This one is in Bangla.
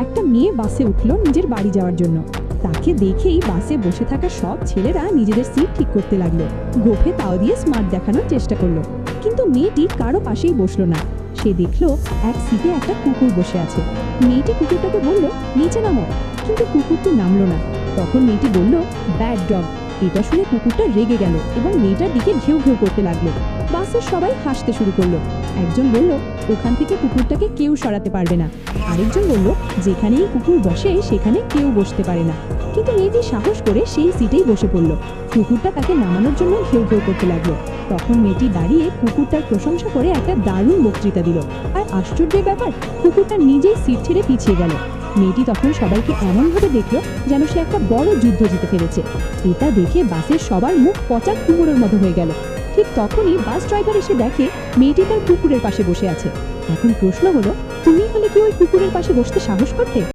একটা মেয়ে বাসে উঠল নিজের বাড়ি যাওয়ার জন্য। তাকে দেখেই বাসে বসে থাকা সব ছেলেরা নিজেদের সিট ঠিক করতে লাগলো। গোফে তাও দিয়ে স্মার্ট দেখানোর চেষ্টা করলো, কিন্তু মেয়েটি কারো পাশেই বসলো না। সে দেখলো এক সিটে একটা কুকুর বসে আছে। মেয়েটি কুকুরটাকে বলল, নিচে নামো, কিন্তু কুকুরটি নামলো না। তখন মেয়েটি বলল, ব্যাড ডগ। এটা শুনে কুকুরটা রেগে গেল এবং মেয়েটার দিকে ঘেউ ঘেউ করতে লাগলো। বাসের সবাই হাসতে শুরু করলো। একজন বলল, ওখান থেকে কুকুরটাকে কেউ সরাতে পারবে না। আরেকজন বলল, যেখানেই কুকুর বসে সেখানে কেউ বসতে পারে না। কিন্তু মেয়েটি সাহস করে সেই সিটেই বসে পড়ল। কুকুরটা তাকে নামানোর জন্য ঘেউ ঘেউ করতে লাগলো। তখন মেয়েটি দাঁড়িয়ে কুকুরটার প্রশংসা করে একটা দারুণ বক্তৃতা দিল। আর আশ্চর্যের ব্যাপার, কুকুরটা নিজেই সিট ছেড়ে পিছিয়ে গেল। মেয়েটি তখন সবাইকে এমনভাবে দেখলো যেন সে একটা বড় যুদ্ধ জিতে ফেলেছে। এটা দেখে বাসের সবার মুখ পচা কুমড়োর মতো হয়ে গেল। ঠিক তখনই বাস ড্রাইভার এসে দেখে মেয়েটি তার কুকুরের পাশে বসে আছে। এখন প্রশ্ন হলো, তুমি হলে কি ওই কুকুরের পাশে বসতে সাহস করতে?